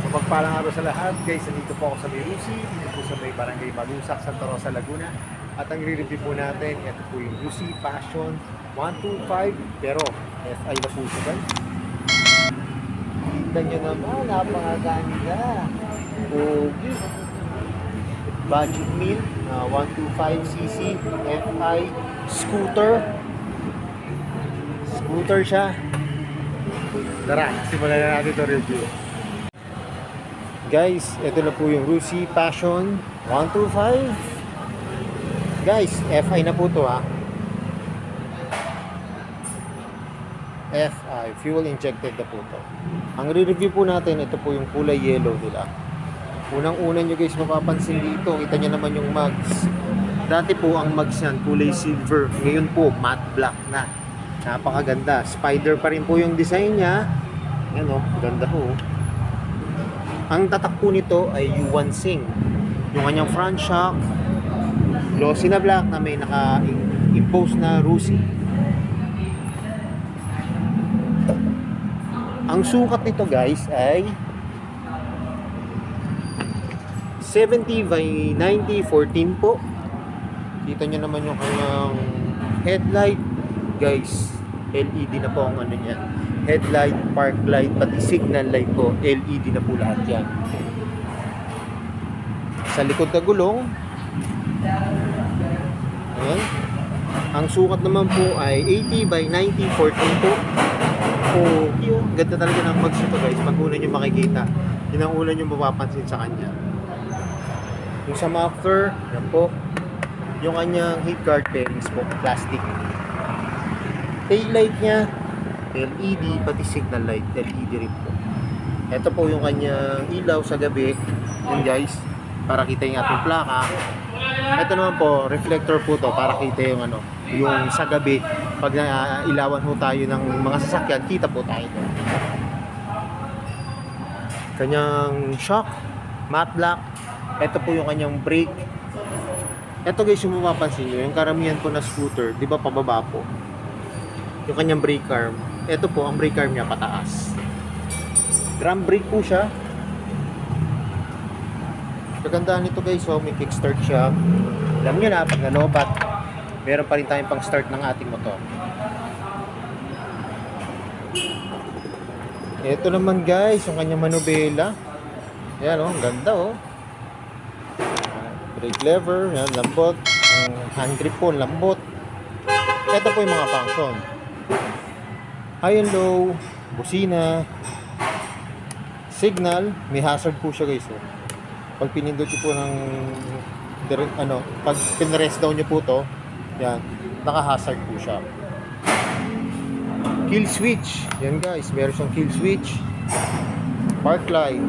Pagpalang araw sa lahat guys, nandito po ako sa may Rusi, dito po sa may Barangay Malusak, Santa Rosa, Laguna. At ang re-review po natin, ito po yung Rusi Passion 125, pero FI na po siya guys. Tignan nyo naman, napakaganda. Okay. Budget meal, 125cc, FI, scooter. Scooter siya. Tara, simulan na natin ito review. Guys, ito na po yung Rusi Passion 125. Guys, FI na po to ha. FI, fuel injected na po to. Ang re-review po natin, ito po yung kulay yellow nila. Unang-una nyo guys mapapansin dito, kita nyo naman yung mugs. Dati po ang mugs yan, kulay silver. Ngayon po, matte black na. Napakaganda. Spider pa rin po yung design niya. Yan o, ganda po. Ang tatak po nito ay U1 Sing. Yung kanyang front shock, glossy na black na may naka-impose na Rusi. Ang sukat nito guys ay 70 by 90, 14 po. Kita nyo naman yung kanyang headlight. Guys, LED na po ang ano niya. Headlight, park light, pati signal light po, LED na po lahat yan. Sa likod na gulong, ayan. Ang sukat naman po ay 80 by 90, 14 po. O, yung ganda talaga ng mags ito guys. Pag una nyo makikita, yun ang una nyo mapapansin sa kanya. Yung sa muffler, yan po. Yung kanyang head guard bearings po, plastic. Tail light niya, LED, pati signal light, LED rin po. Ito po yung kanyang ilaw sa gabi. Yun guys, para kita yung ating plaka. Ito naman po, reflector po to para kita yung ano, yung sa gabi. Pag ilawan ho tayo ng mga sasakyan, kita po tayo doon. Kanyang shock, matte black. Ito po yung kanyang brake. Ito guys, yung mapapansin nyo, yung karamihan po na scooter, di ba pababa po? Yung kanyang brake arm. Ito po, ang brake arm niya pataas. Drum brake po siya. Kagandaan nito guys, so may kickstart siya. Alam nyo na, pag nalobat, meron pa rin tayong pang start ng ating motor. Ito naman guys, yung kanyang manubela. Yan oh, ang ganda oh. Brake lever, yan, lambot. Ang hand grip po, lambot. Ito po yung mga function. High and low, busina, signal, may hazard po siya guys. Oh. Pag pinindot nyo po ng pag pinrest down nyo po to, yan, naka-hazard po siya. Kill switch, yan guys, meron siyang kill switch. Park light.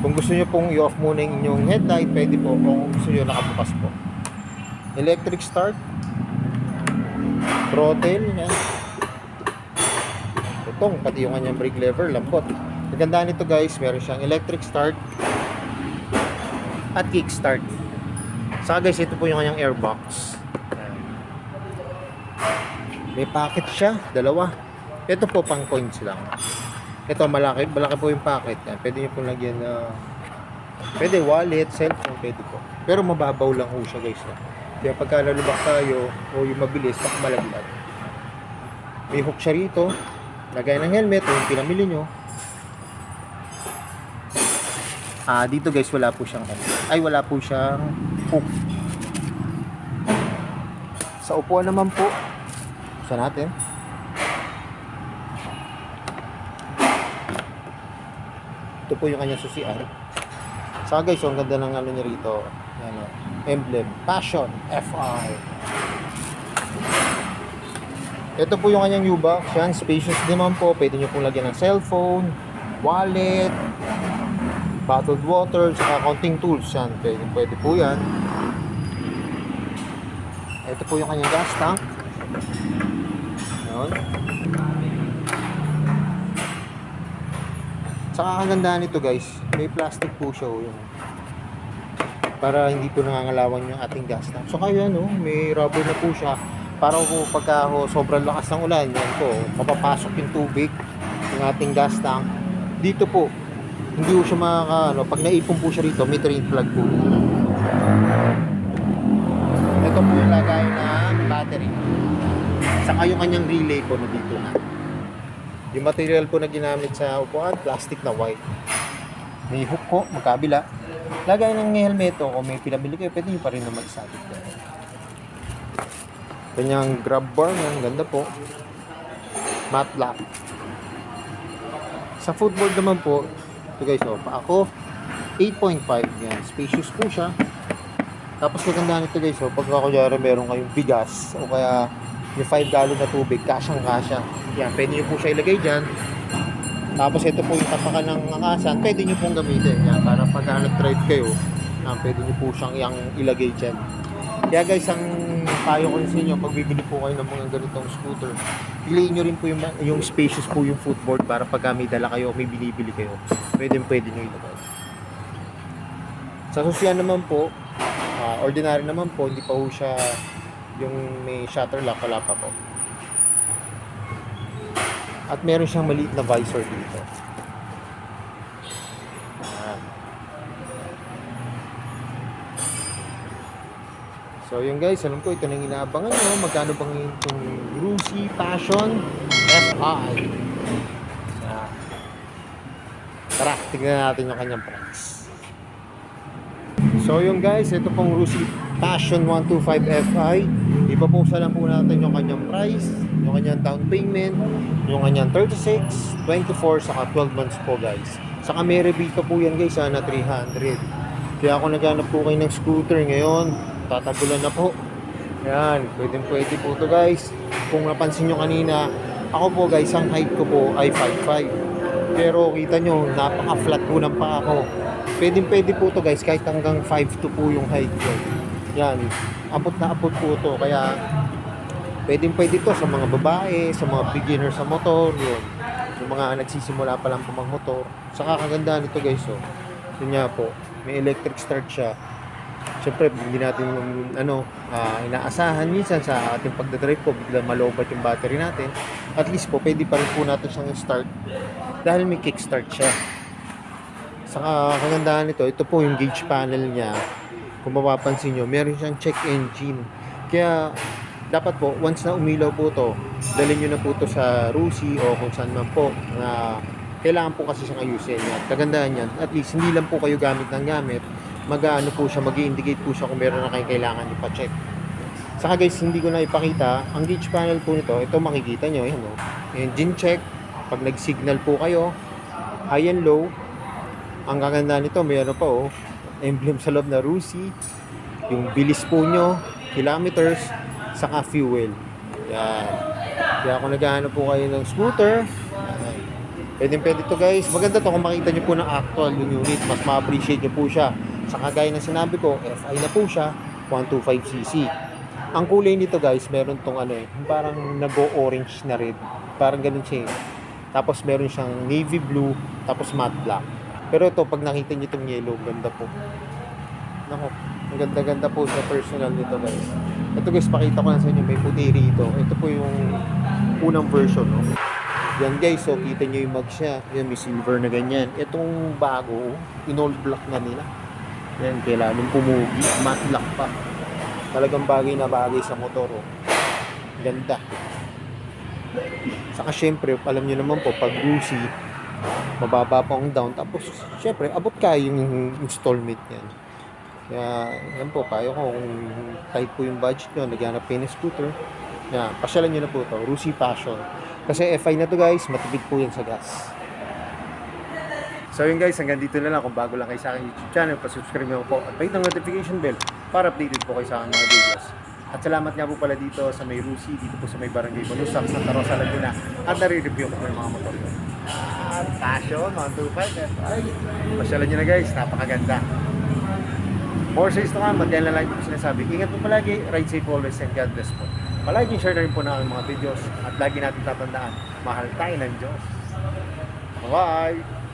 Kung gusto nyo pong i-off muna yung inyong headlight, pwede po. Kung gusto nyo nakabukas po. Electric start. Throttle, yan. Itong, pati yung kanyang brake lever, lambot. Magandaan nito guys, meron siyang electric start at kick start. Saka guys, ito po yung kanyang airbox. May pocket siya, dalawa. Ito po pang coins lang. Ito malaki po yung pocket. Pwede nyo po lagyan na pwede wallet, cellphone, pwede po. Pero mababaw lang po siya guys. Kaya pagka lalubak tayo o yung mabilis, baka malaglag. May hook siya rito. Lagay ng helmet o yung pinamili nyo. Dito guys, wala po siyang wala po siyang hook. Sa upuan naman po, saan natin? Ito po yung kanyang susian. Saka guys, ang ganda ng ano niya rito. Yan, emblem, Passion, FI. Ito po yung kanyang U-box. Yan, spacious naman po. Pwede nyo pong lagyan ng cellphone, wallet, bottled water, saka konting tools yan. Pwede po yan. Ito po yung kanyang gas tank. Yun. Saka kagandahan nito guys, may plastic po siya yung para hindi po nangangalawan yung ating gas tank. So kaya may rubber na po siya para po pagka sobrang lakas ng ulan, yan po, mapapasok yung tubig ng ating gas tank. Dito po, hindi po siya pag naipon po siya rito, may drain plug po. Ito po yung lagay ng battery. Saka yung kanyang relay po na dito na. Yung material po na ginamit sa upuan, plastic na white. May hook po, magkabila. Lagay ng helmet o kung may pinabili kayo, pwede nyo pa rin naman isabit. Kanyang grab bar, ang ganda po. Matte black. Sa footboard naman po, ito guys, pa ako 8.5, yan, spacious po siya. Tapos maganda nito guys, pagka kunyari meron kayong bigas o kaya yung 5 gallon na tubig, kasyang-kasya. Yan, pwede nyo po siya ilagay dyan. Tapos ito po yung tapakan ng angasan, pwede nyo pong gamitin. Yan, para pag nag-drive kayo, pwede nyo po siyang ilagay dyan. Kaya guys, ang payo ko sa inyo, pag bibili po kayo ng mga ganitong scooter, piliin nyo rin po yung spacious po yung footboard para pag may dala kayo o may binibili kayo, pwede nyo ilagay. Sa susyan naman po, ordinary naman po, hindi pa po siya yung may shutter lock, wala pa po. At meron siyang maliit na visor dito. So yun guys, alam ko ito na yung inaabangan nyo. Magkano bang itong Rusi Passion FI? Tara, tignan natin yung kanyang price. So yun guys, ito pong Rusi Passion 125 FI. Ipaposa lang po natin yung kanyang price, yung kanyang down payment, yung kanyang 36, 24, saka 12 months po guys. Saka may rebate po yan guys na 300. Kaya ako naghanap po kayo ng scooter ngayon, tatagulan na po. Yan, pwede po to guys. Kung napansin nyo kanina, ako po guys, ang height ko po ay 5'5". Pero kita nyo, napaka-flat po ng paa ko. Pwede po to guys, kahit hanggang 5'2" po yung height ko. Yan, abot na abot po to. Kaya pwede to sa mga babae, sa mga beginner sa motor, yun. Yung mga nagsisimula pa lang po magmotor. Saka kagandahan nito guys, yun nga po, may electric start siya. Siyempre, hindi natin inaasahan minsan sa ating pagdadrive po, bigla malobat yung battery natin. At least po, pwede pa rin po natin siyang start dahil may kickstart siya. Saka kagandahan nito, ito po yung gauge panel niya. Kung mapapansin nyo, meron siyang check engine. Kaya dapat po, once na umilaw po to, dalhin nyo na po to sa Rusi o kung saan man po na kailangan po kasi siyang ayusin. At kagandahan yan, at least hindi lang po kayo gamit ng gamit, mag-ano po siya, mag-i-indicate po siya kung meron na kayong kailangan ipa-check. Saka guys, hindi ko na ipakita, ang gauge panel po nito, ito makikita nyo, yan engine check, pag nag-signal po kayo, high and low. Ang kaganda nito, mayroon pa emblem sa loob na Rusi, yung bilis po nyo, kilometers, saka fuel. Yan. Kaya kung naghahanap po kayo ng scooter, pwede to guys. Maganda to kung makita nyo po ng actual yung unit, mas ma-appreciate nyo po siya. Saka gaya na sinabi ko, FI na po siya, 125cc. Ang kulay nito guys, meron tong parang nag-orange na red. Parang ganun siya. Tapos meron siyang navy blue, tapos matte black. Pero ito, pag nakita nyo itong yellow, ganda po. Nako, ang ganda-ganda po sa personal nito guys. Ito guys, pakita ko lang sa inyo, may puti rito. Ito po yung unang version. Yan guys, so kita nyo yung mag siya. Yan, may silver na ganyan. Itong bago, in-all black na nila. Yan, kailangan pumugi, matte black pa. Talagang bagay na bagay sa motor. Ganda. Saka syempre, alam nyo naman po, pag Rusi, mababa pa ang down. Tapos, syempre, abot kayo yung installment yan. Kaya, yan po, payo ko, kung tight po yung budget nyo, naghanap kayo ng scooter, yan, pasyalan nyo na po ito, Rusi Passion. Kasi FI na to guys, matipid po yan sa gas. So yun guys, hanggang dito na lang. Kung bago lang kayo sa aking YouTube channel, pasubscribe nyo po at pahit ng notification bell para updated po kayo sa aking mga videos. At salamat nga po pala dito sa may Rusi, dito po sa may Barangay Banusak, Santa Rosa, Laguna, at nare-review ko po yung mga motor ko. Yan, Passion 125. Ay, pasyalan nyo na guys, napakaganda. More says to come, yan lang lagi po sinasabi. Ingat po palagi, ride safe always, and God bless po. Palagi share na rin po na ang mga videos at lagi natin tatandaan, mahal tayo ng Diyos. Bye-bye!